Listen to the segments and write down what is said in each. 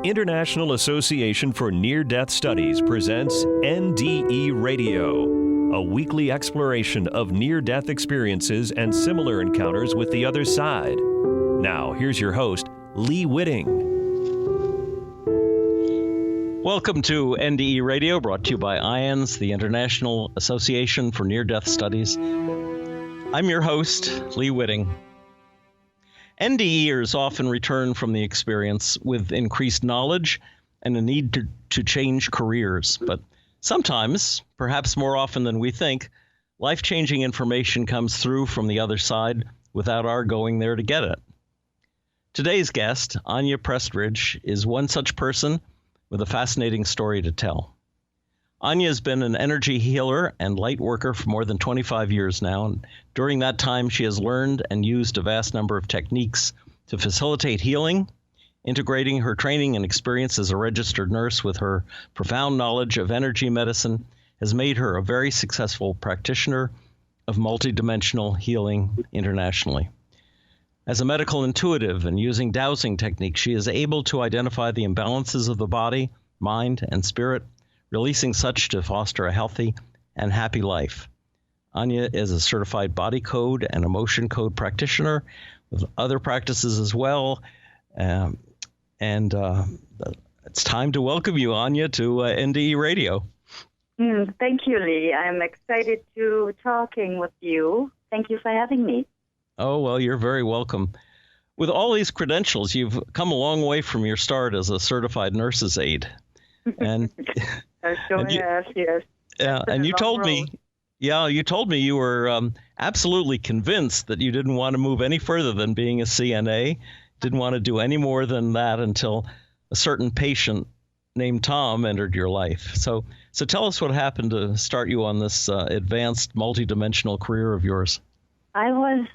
International Association for Near-Death Studies presents NDE Radio, a weekly exploration of near-death experiences and similar encounters with the other side. Now, here's your host, Lee Witting. Welcome to NDE Radio, brought to you by IANDS, the International Association for Near-Death Studies. I'm your host, Lee Witting. NDErs often return from the experience with increased knowledge and a need to change careers. But sometimes, perhaps more often than we think, life-changing information comes through from the other side without our going there to get it. Today's guest, Anja Prestridge, is one such person with a fascinating story to tell. Anja has been an energy healer and light worker for more than 25 years now, and during that time she has learned and used a vast number of techniques to facilitate healing. Integrating her training and experience as a registered nurse with her profound knowledge of energy medicine has made her a very successful practitioner of multidimensional healing internationally. As a medical intuitive and using dowsing techniques, she is able to identify the imbalances of the body, mind, and spirit, releasing such to foster a healthy and happy life. Anja is a certified body code and emotion code practitioner with other practices as well. It's time to welcome you, Anja, to NDE Radio. Thank you, Lee. I'm excited to talking with you. Thank you for having me. Oh, well, you're very welcome. With all these credentials, you've come a long way from your start as a certified nurse's aide. And I sure have, yes. Yeah, and you told me you were absolutely convinced that you didn't want to move any further than being a CNA, didn't want to do any more than that until a certain patient named Tom entered your life. So tell us what happened to start you on this advanced multidimensional career of yours. I was,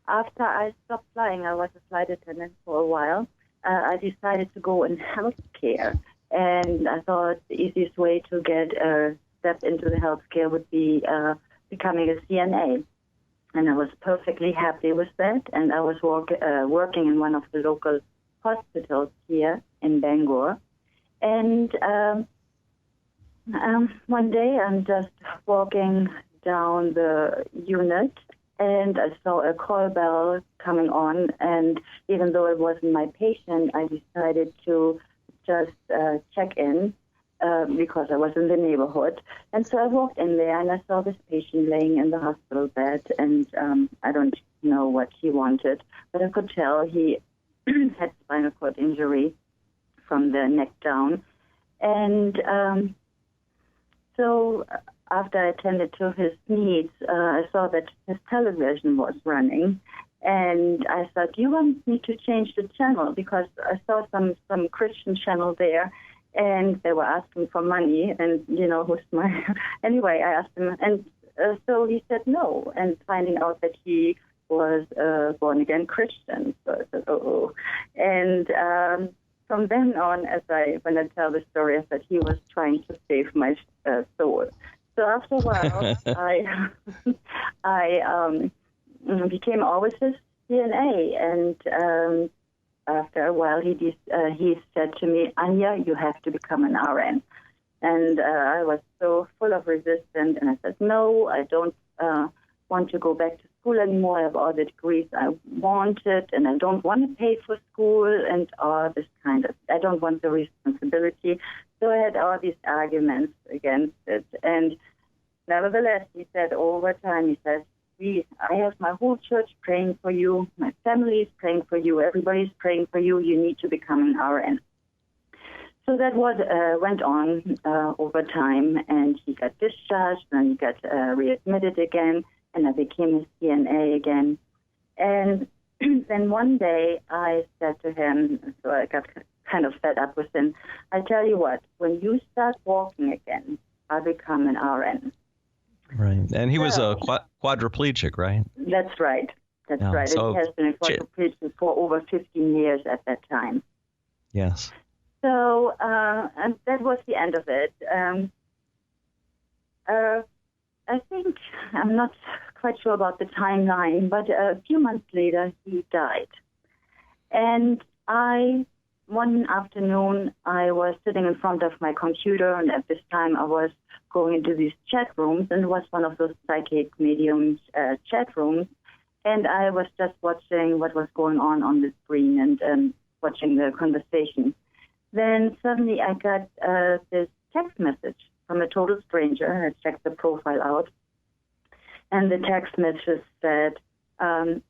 after I stopped flying, I was a flight attendant for a while. I decided to go in healthcare. And I thought the easiest way to get a step into the healthcare would be becoming a CNA. And I was perfectly happy with that. And I was working in one of the local hospitals here in Bangor. And one day I'm just walking down the unit, and I saw a call bell coming on. And even though it wasn't my patient, I decided to just check in because I was in the neighborhood. And so I walked in there and I saw this patient laying in the hospital bed, and I don't know what he wanted, but I could tell he had spinal cord injury from the neck down. And so after I attended to his needs, I saw that his television was running. And I thought, do you want me to change the channel? Because I saw some Christian channel there, and they were asking for money. And, who's my... Anyway, I asked him, and so he said no, and finding out that he was a born-again Christian. So I said, oh. And from then on, when I tell the story, I said he was trying to save my soul. So after a while, I became always his CNA, and after a while he said to me, Anja, you have to become an RN. And I was so full of resistance, and I said, no, I don't want to go back to school anymore. I have all the degrees I wanted, and I don't want to pay for school and all this kind of, I don't want the responsibility. So I had all these arguments against it. And nevertheless, he said over time, he says, I have my whole church praying for you. My family is praying for you. Everybody's praying for you. You need to become an RN. So that went on over time, and he got discharged, and he got readmitted again, and I became a CNA again. And then one day I said to him, so I got kind of fed up with him, I tell you what, when you start walking again, I'll become an RN. Right. And he was a quadriplegic, right? That's right. That's right. So, he has been a quadriplegic for over 15 years at that time. Yes. So, and that was the end of it. I think, I'm not quite sure about the timeline, but a few months later, he died. And I one afternoon, I was sitting in front of my computer, and at this time I was going into these chat rooms, and it was one of those psychic mediums chat rooms, and I was just watching what was going on the screen and watching the conversation. Then suddenly I got this text message from a total stranger. I checked the profile out, and the text message said, I'm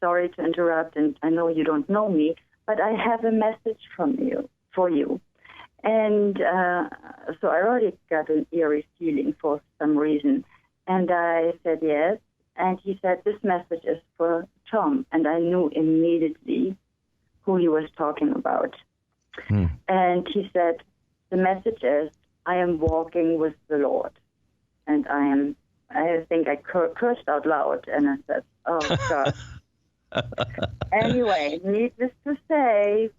sorry to interrupt, and I know you don't know me, but I have a message for you. And so I already got an eerie feeling for some reason. And I said yes. And he said, this message is for Tom. And I knew immediately who he was talking about. And he said, the message is, I am walking with the Lord. And I think I cursed out loud. And I said, oh, God. Anyway, needless to say,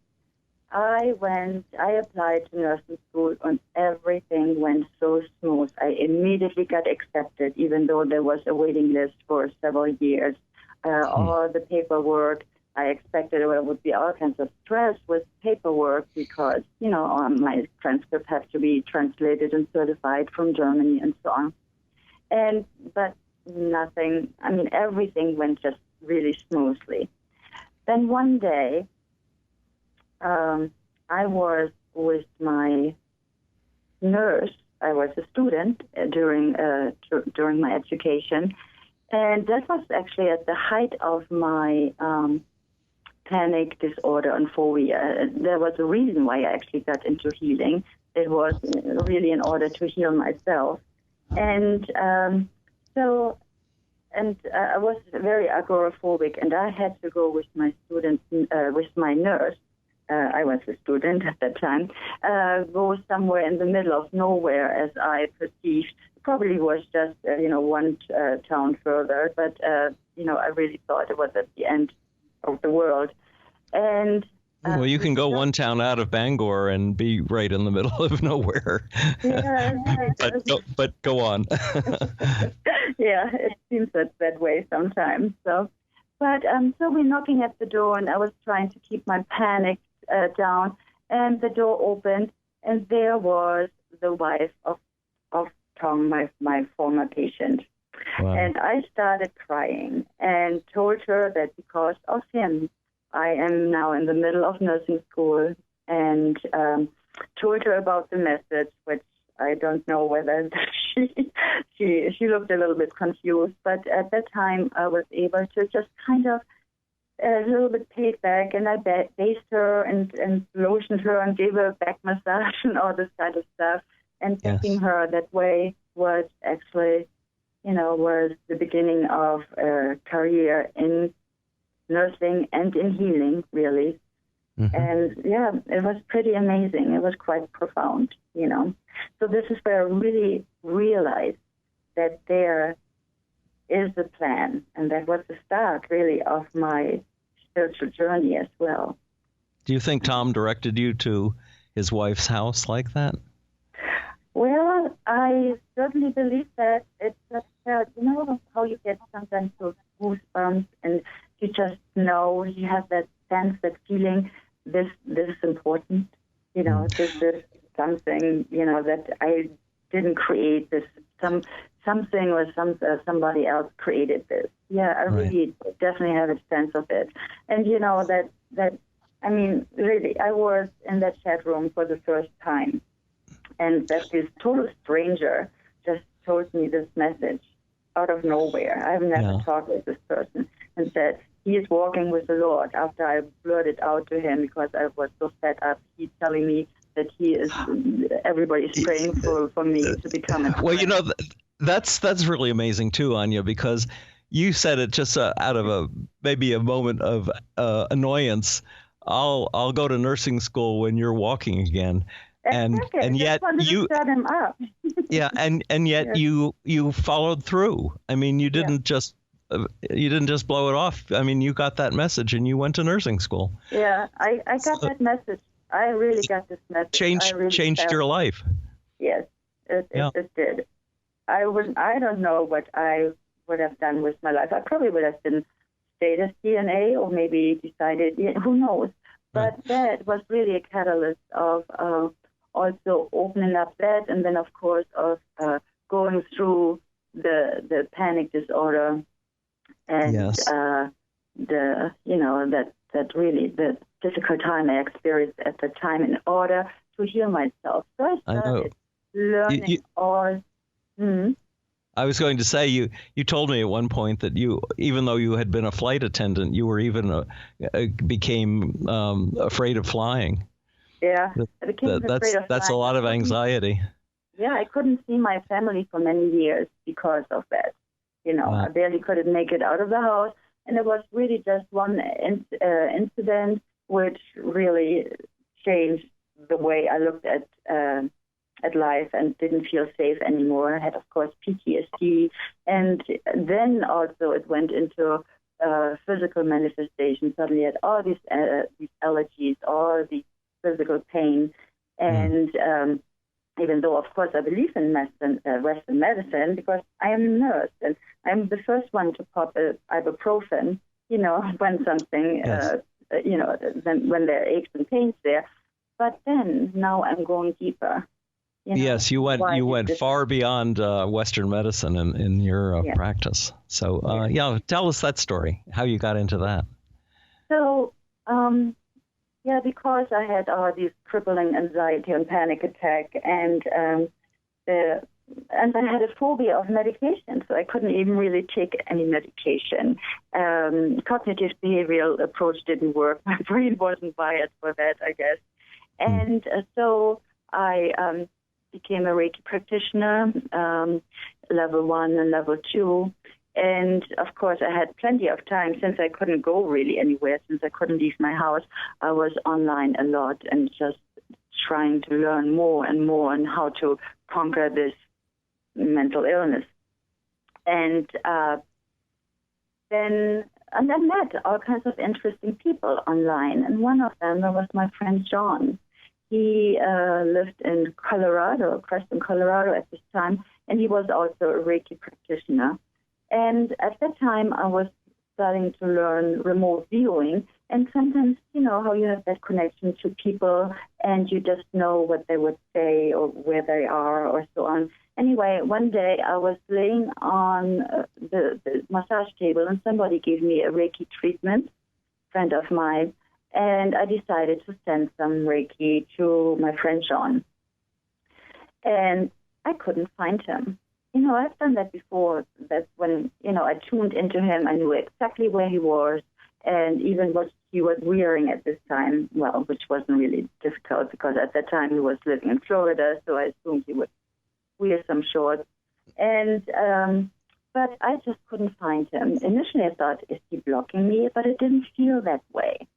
I applied to nursing school, and everything went so smooth. I immediately got accepted, even though there was a waiting list for several years. All the paperwork, I expected there would be all kinds of stress with paperwork because, my transcript had to be translated and certified from Germany and so on. But nothing, everything went just really smoothly. Then one day, I was with my nurse. I was a student during my education, and that was actually at the height of my panic disorder and phobia. There was a reason why I actually got into healing. It was really in order to heal myself, and I was very agoraphobic, and I had to go with my students, with my nurse. I was a student at that time. Go somewhere in the middle of nowhere, as I perceived. Probably was just one town further, but I really thought it was at the end of the world. And well, you can go one town out of Bangor and be right in the middle of nowhere. Yeah, but go on. Yeah, it seems that way sometimes. So we're knocking at the door, and I was trying to keep my panic down, and the door opened, and there was the wife of Tom, my former patient. Wow. And I started crying and told her that because of him, I am now in the middle of nursing school, and told her about the message, which I don't know whether she looked a little bit confused, but at that time I was able to just kind of a little bit paid back, and I bathed her and lotioned her and gave her a back massage and all this kind of stuff. And thanking her that way was actually, was the beginning of a career in nursing and in healing, really. Mm-hmm. And yeah, it was pretty amazing. It was quite profound, So this is where I really realized that there is a plan, and that was the start, really, of my spiritual journey as well. Do you think Tom directed you to his wife's house like that? Well, I certainly believe that. It's just, how you get sometimes those goosebumps, and you just know, you have that sense, that feeling, this is important, this is something, that I didn't create this, something or somebody else created this. Yeah, I really definitely have a sense of it. And, really, I was in that chat room for the first time, and that this total stranger just told me this message out of nowhere. I've never talked with this person, and said, he is walking with the Lord. After I blurted out to him, because I was so fed up, he's telling me that everybody's praying for me to become a Well, that's really amazing too, Anja, because you said it just out of maybe a moment of annoyance. I'll go to nursing school when you're walking again. And yet you set him up. Yeah, and yet you followed through. You didn't just blow it off. You got that message and you went to nursing school. Yeah, I got that message. I really got this message. Changed your life. Yes, it did. I don't know what I would have done with my life. I probably would have been stayed as DNA, or maybe decided, who knows. But that was really a catalyst of also opening up that, and then of course of going through the panic disorder and Yes. that really the difficult time I experienced at the time in order to heal myself. So I started learning all. I was going to say, you told me at one point that you, even though you had been a flight attendant, you were even became afraid of flying. Yeah, I became afraid of flying. That's a lot of anxiety. Yeah, I couldn't see my family for many years because of that. I barely could make it out of the house, and it was really just one incident which really changed the way I looked at life and didn't feel safe anymore. I had, of course, PTSD, and then also it went into physical manifestations. Suddenly I had all these allergies, all these physical pain, and even though, of course, I believe in Western medicine because I am a nurse and I'm the first one to pop ibuprofen, when something, Yes. when there are aches and pains there. But then now I'm going deeper. Yes, you went far beyond Western medicine in your practice. So, tell us that story, how you got into that. So, because I had all these crippling anxiety and panic attack, and I had a phobia of medication, so I couldn't even really take any medication. Cognitive behavioral approach didn't work. My brain wasn't wired for that, I guess. And so I became a Reiki practitioner, level 1 and level 2. And, of course, I had plenty of time since I couldn't go really anywhere, since I couldn't leave my house. I was online a lot and just trying to learn more and more on how to conquer this mental illness. And then I met all kinds of interesting people online. And one of them was my friend John. He lived in Colorado, Creston, Colorado at this time, and he was also a Reiki practitioner. And at that time, I was starting to learn remote viewing. And sometimes, how you have that connection to people and you just know what they would say or where they are or so on. Anyway, one day I was laying on the massage table and somebody gave me a Reiki treatment, friend of mine, and I decided to send some Reiki to my friend John. And I couldn't find him. I've done that before. That's when, I tuned into him. I knew exactly where he was and even what he was wearing at this time, which wasn't really difficult because at that time he was living in Florida, so I assumed he would wear some shorts. And but I just couldn't find him. Initially I thought, is he blocking me? But it didn't feel that way.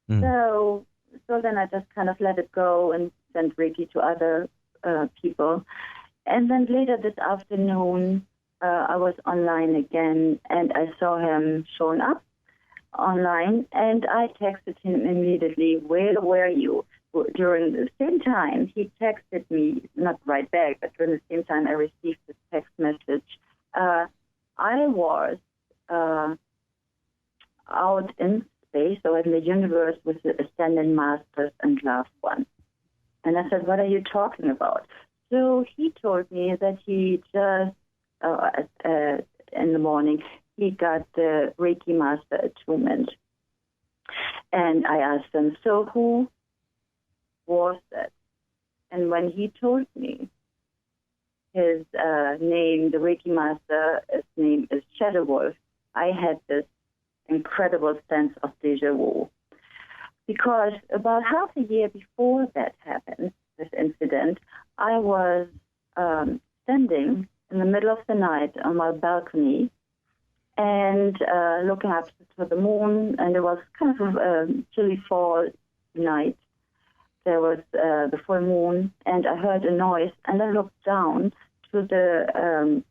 So then I just kind of let it go and sent Reiki to other people. And then later this afternoon, I was online again, and I saw him showing up online, and I texted him immediately, where were you? During the same time, he texted me, not right back, but during the same time I received this text message. I was out in space, so in the universe with the Ascended Masters and Loved Ones. And I said, what are you talking about? So he told me that he just, in the morning, he got the Reiki Master Attunement. And I asked him, so who was that? And when he told me his name, the Reiki Master, his name is Shadow Wolf, I had this incredible sense of deja vu. Because about half a year before that happened, this incident, I was standing in the middle of the night on my balcony and looking up to the moon, and it was kind of a chilly fall night. There was the full moon, and I heard a noise, and I looked down to the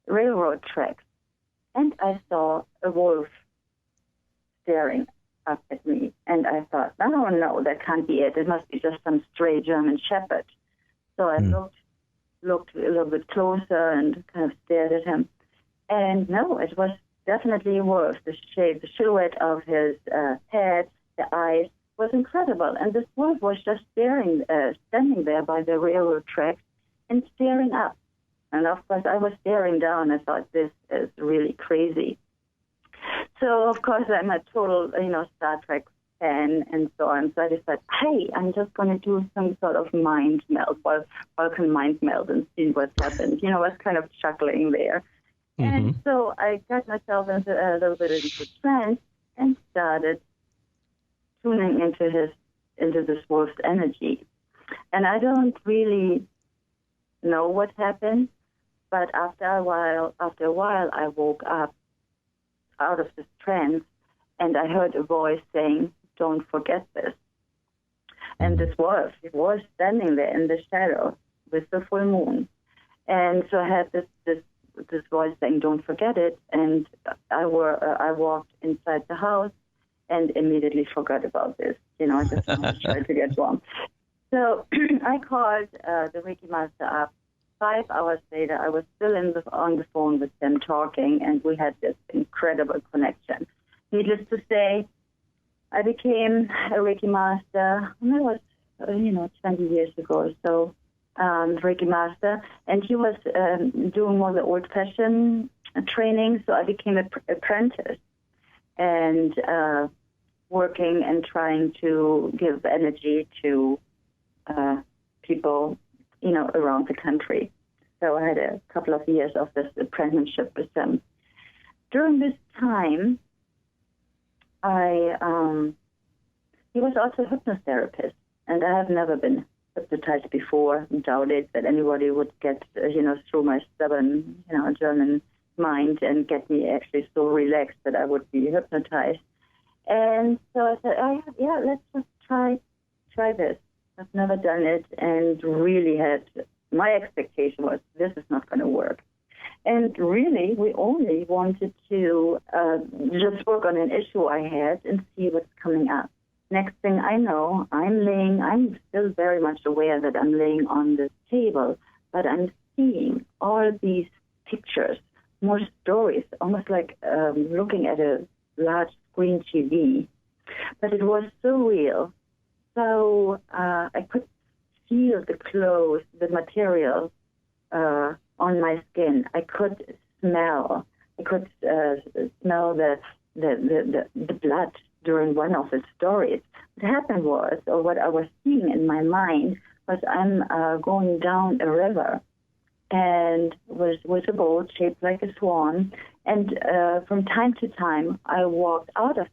railroad tracks, and I saw a wolf staring up at me, and I thought, oh no, that can't be it. It must be just some stray German shepherd. So I looked a little bit closer and kind of stared at him, and no, it was definitely a wolf. The shape, the silhouette of his head, the eyes was incredible. And this wolf was just standing there by the railroad tracks and staring up. And of course, I was staring down. I thought, this is really crazy. So, of course, I'm a total, Star Trek fan and so on. So I decided, hey, I'm just going to do some sort of mind meld, Vulcan mind meld, and see what happens. I was kind of chuckling there. Mm-hmm. And so I got myself into a little bit into trance and started tuning into this wolf's energy. And I don't really know what happened, but after a while, I woke up out of this trance, and I heard a voice saying, "Don't forget this." And this wolf, it was standing there in the shadow with the full moon. And so I had this voice saying, "Don't forget it." And I walked inside the house and immediately forgot about this. I just tried to get warm. So I called the Reiki master up. 5 hours later, I was still on the phone with them talking, and we had this incredible connection. Needless to say, I became a Reiki master. And that was, 20 years ago or so, Reiki master. And he was doing more the old-fashioned training, so I became an apprentice and working and trying to give energy to people around the country. So I had a couple of years of this apprenticeship with them. During this time, he was also a hypnotherapist, and I have never been hypnotized before. Doubted that anybody would get, through my stubborn, German mind and get me actually so relaxed that I would be hypnotized. And so I said, let's just try this. I've never done it, and really my expectation was this is not going to work. And really, we only wanted to just work on an issue I had and see what's coming up. Next thing I know, I'm still very much aware that I'm laying on the table, but I'm seeing all these pictures, more stories, almost like looking at a large screen TV. But it was so real. So I could feel the clothes, the material on my skin. I could smell. I could smell the blood during one of the stories. What happened was, or what I was seeing in my mind, was I'm going down a river, and was a boat shaped like a swan. And from time to time, I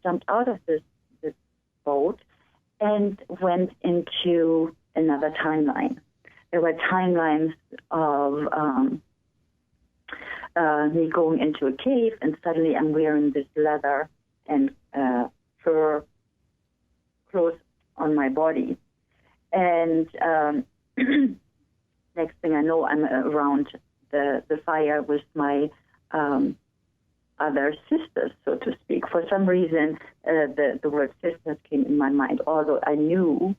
jumped out of this boat, and went into another timeline. There were timelines of me going into a cave, and suddenly I'm wearing this leather and fur clothes on my body. And next thing I know, I'm around the fire with my other sisters, so to speak. For some reason, the word sisters came in my mind, although I knew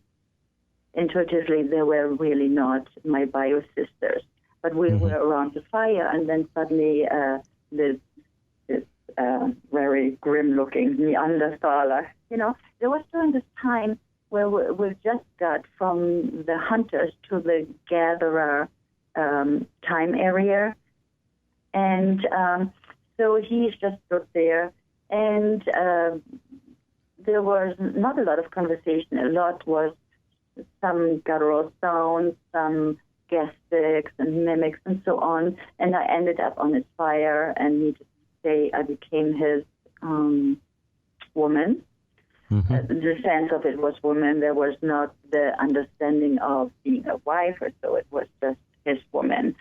intuitively they were really not my bio sisters. But we were around the fire, and then suddenly this very grim-looking Neanderthaler, there was during this time where we just got from the hunters to the gatherer time area. And so he just stood there, and there was not a lot of conversation. A lot was some guttural sounds, some gastrics and mimics and so on. And I ended up on his fire, and needless to say, I became his woman. The sense of it was woman. There was not the understanding of being a wife or so. It was just his woman.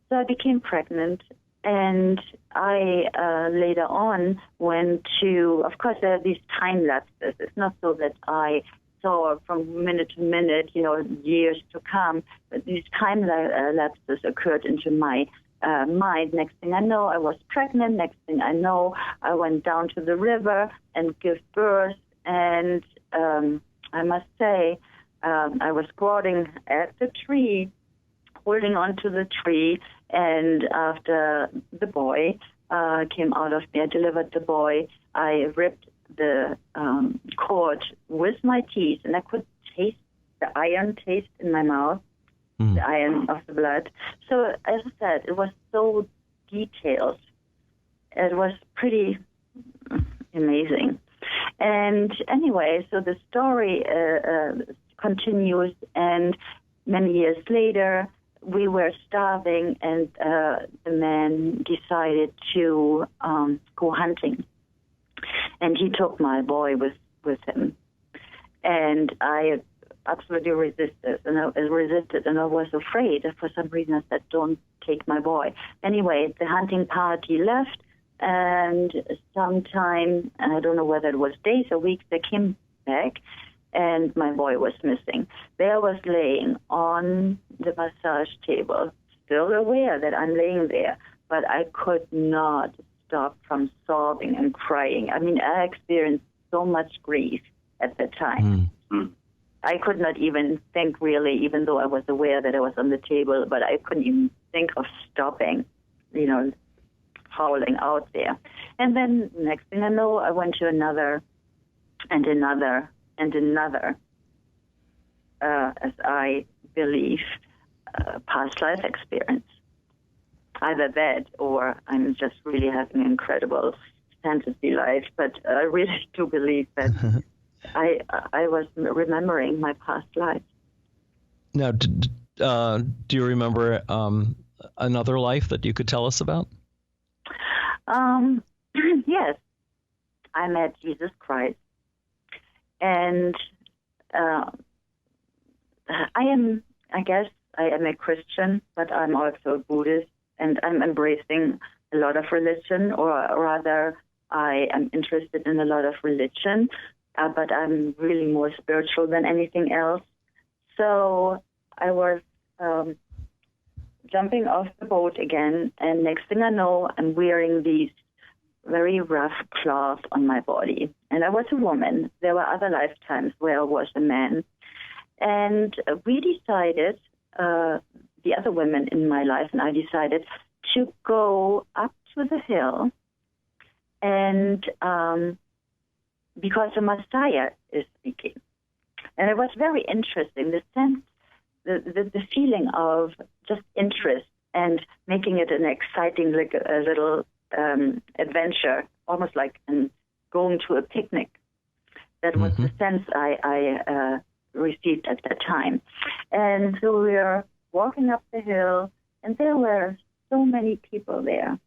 So I became pregnant, and I later on went to, of course, there are these time lapses. It's not so that I saw from minute to minute, years to come, but these time lapses occurred into my mind. Next thing I know, I was pregnant. Next thing I know, I went down to the river and gave birth. And I must say, I was squatting at the tree, holding onto the tree, and after the boy came out of me, I delivered the boy, I ripped the cord with my teeth, and I could taste the iron taste in my mouth, the iron of the blood. So, as I said, it was so detailed. It was pretty amazing. And anyway, so the story continues, and many years later, we were starving, and the man decided to go hunting. And he took my boy with him. And I absolutely resisted, and I was afraid. For some reason, I said, don't take my boy. Anyway, the hunting party left, and sometime, I don't know whether it was days or weeks, they came back, and my boy was missing. There I was laying on the massage table, still aware that I'm laying there, but I could not stop from sobbing and crying. I mean, I experienced so much grief at that time. I could not even think, really, even though I was aware that I was on the table, but I couldn't even think of stopping, howling out there. And then next thing I know, I went to another and another and another, as I believe, past life experience. Either that, or I'm just really having an incredible fantasy life. But I really do believe that I was remembering my past life. Now, do you remember another life that you could tell us about? Yes, I met Jesus Christ, and I am a Christian, but I'm also a Buddhist, and I'm embracing a lot of religion, or rather, I am interested in a lot of religion, but I'm really more spiritual than anything else. So I was jumping off the boat again, and next thing I know, I'm wearing these very rough cloths on my body. And I was a woman. There were other lifetimes where I was a man. And we decided, the other women in my life and I decided to go up to the hill, and because the Messiah is speaking. And it was very interesting, the sense, the feeling of just interest and making it an exciting little adventure, almost like going to a picnic. That was the sense I received at that time. And so we were walking up the hill, and there were so many people there,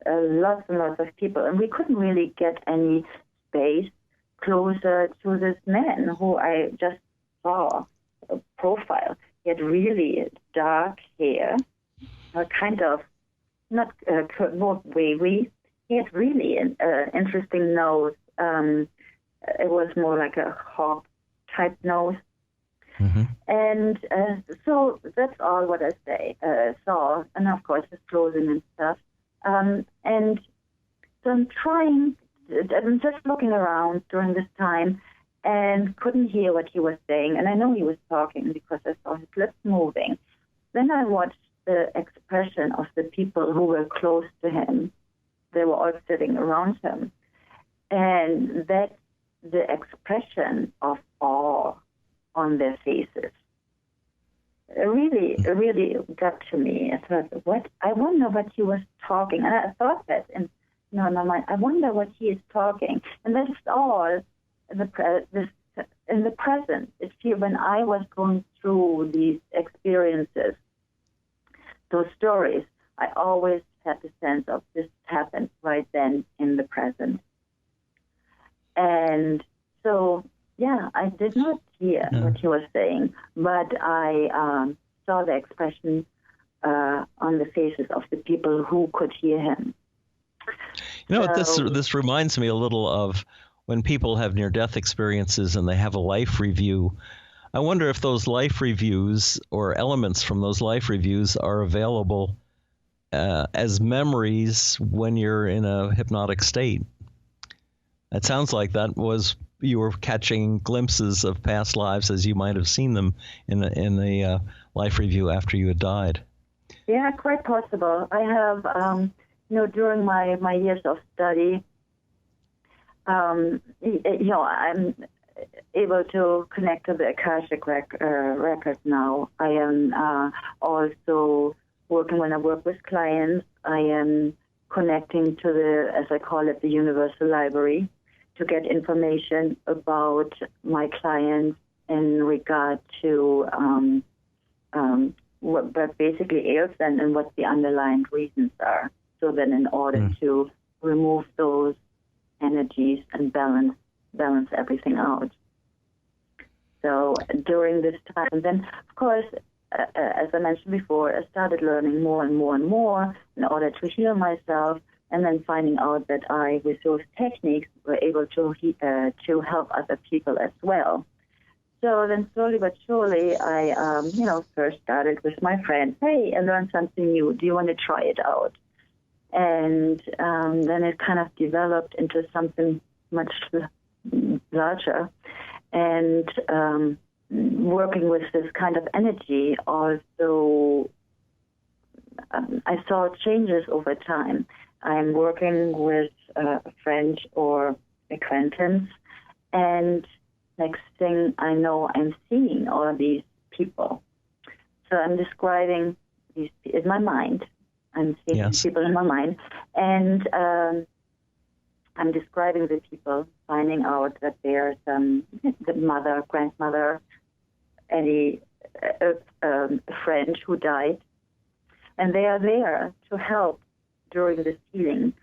lots and lots of people, and we couldn't really get any space closer to this man who I just saw a profile. He had really dark hair, kind of not more wavy. He had really an interesting nose. It was more like a hawk type nose. And so that's all what I saw, and of course his clothing and stuff. And so I'm just looking around during this time and couldn't hear what he was saying. And I know he was talking because I saw his lips moving. Then I watched the expression of the people who were close to him. They were all sitting around him. And that's the expression of awe on their faces. It really got to me. I thought, I wonder what he was talking. And I thought that in my mind, I wonder what he is talking. And that's all in the present. It's here when I was going through these experiences, those stories, I always had the sense of this happened right then in the present. And so, yeah, I did not hear what he was saying, but I saw the expression on the faces of the people who could hear him. This reminds me a little of when people have near-death experiences and they have a life review. I wonder if those life reviews or elements from those life reviews are available as memories when you're in a hypnotic state. It sounds like that was you were catching glimpses of past lives as you might have seen them in the life review after you had died. Yeah, quite possible. I have, during my years of study, I'm able to connect to the Akashic record now. I am also working when I work with clients. I am connecting to the, as I call it, the universal library to get information about my clients in regard to what basically ails them and what the underlying reasons are. So then in order to remove those energies and balance everything out. So during this time, then of course, as I mentioned before, I started learning more and more and more in order to heal myself, and then finding out that I, with those techniques, were able to help other people as well. So then slowly but surely, I first started with my friends. Hey, I learned something new. Do you want to try it out? And then it kind of developed into something much larger. And working with this kind of energy, also, I saw changes over time. I'm working with a friend or acquaintance, and next thing I know, I'm seeing all of these people. So I'm describing these in my mind. I'm seeing people in my mind, and I'm describing the people, finding out that there's the mother, grandmother, a friend who died, and they are there to help during this healing.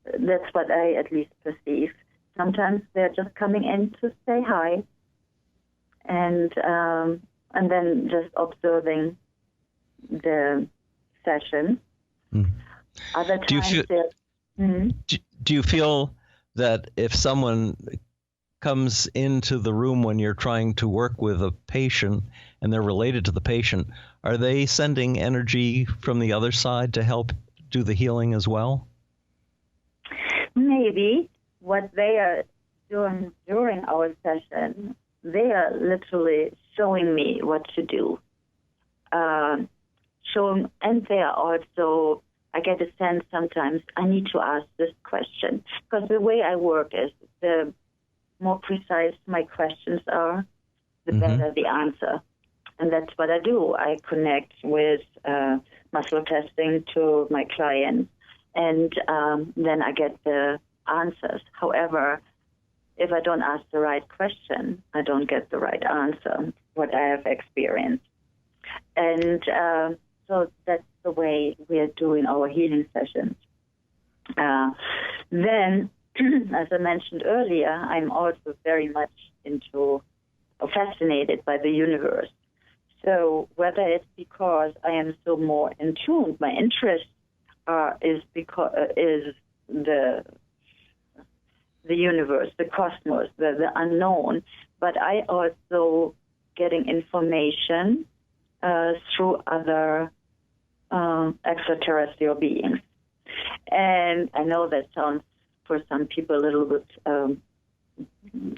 That's what I at least perceive. Sometimes they're just coming in to say hi, and then just observing the session. Other times, do you feel that if someone comes into the room when you're trying to work with a patient and they're related to the patient, are they sending energy from the other side to help do the healing as well? Maybe. What they are doing during our session, they are literally showing me what to do. And they are also, I get a sense sometimes I need to ask this question, because the way I work is the more precise my questions are, the better the answer. And that's what I do. I connect with muscle testing to my clients, and then I get the answers. However, if I don't ask the right question, I don't get the right answer, what I have experienced. And so that's the way we are doing our healing sessions. Then, as I mentioned earlier, I'm also very much fascinated by the universe. So whether it's because I am so more in tune, my interest is the universe, the cosmos, the unknown. But I also getting information through other extraterrestrial beings. And I know that sounds for some people a little bit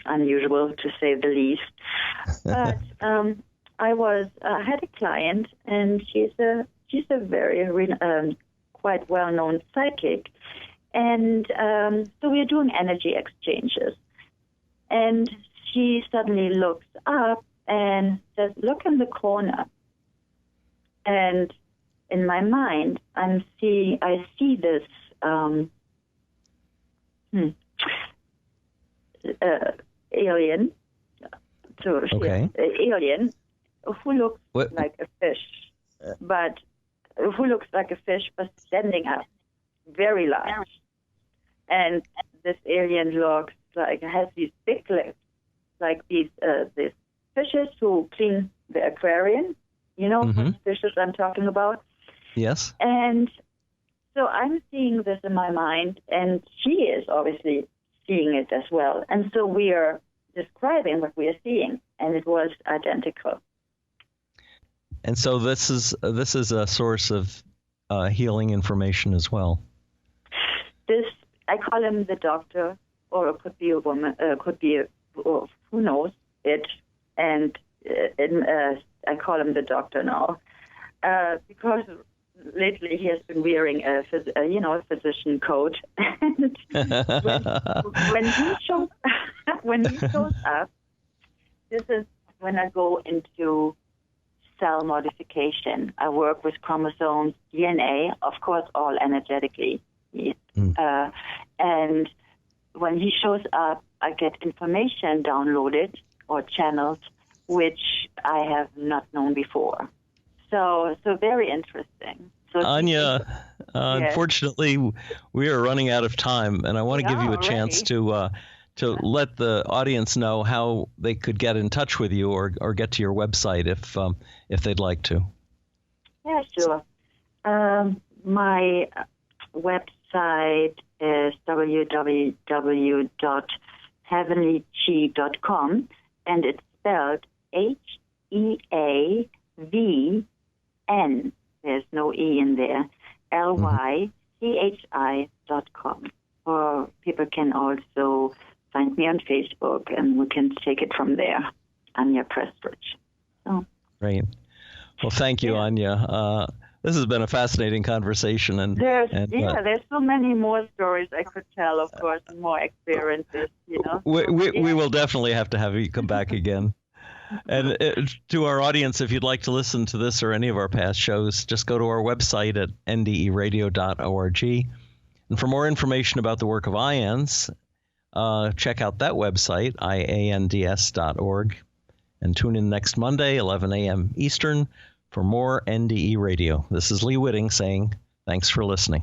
unusual, to say the least. But I had a client, and she's a very quite well-known psychic, and so we're doing energy exchanges. And she suddenly looks up and says, "Look in the corner." And in my mind, I see this alien. Alien who looks like a fish, but standing up, very large. And this alien looks like, has these big legs, like these fishes who clean the aquarium. You know what fishes I'm talking about? Yes. And so I'm seeing this in my mind, and she is obviously seeing it as well. And so we are describing what we are seeing, and it was identical. And so this is a source of healing information as well. I call him the doctor, or it could be a woman, who knows it, and I call him the doctor now, because lately he has been wearing a physician coat. And when he shows up, this is when I go into cell modification. I work with chromosomes, DNA, of course, all energetically. And when he shows up, I get information downloaded or channeled, which I have not known before. So very interesting. So Anja, unfortunately, we are running out of time, and I want to give you a chance to let the audience know how they could get in touch with you or get to your website if they'd like to. Yeah, sure. My website is www.heavenlychi.com, and it's spelled HEAVN. There's no E in there. LYCHI.com. Or people can also find me on Facebook, and we can take it from there. Anja Prestridge. So. Great. Well, thank you, Anja. This has been a fascinating conversation, and there's so many more stories I could tell, of course, and more experiences. We will definitely have to you come back again. And to our audience, if you'd like to listen to this or any of our past shows, just go to our website at nderadio.org. And for more information about the work of IANDS, check out that website, IANDS.org. And tune in next Monday, 11 a.m. Eastern, for more NDE Radio. This is Lee Witting saying thanks for listening.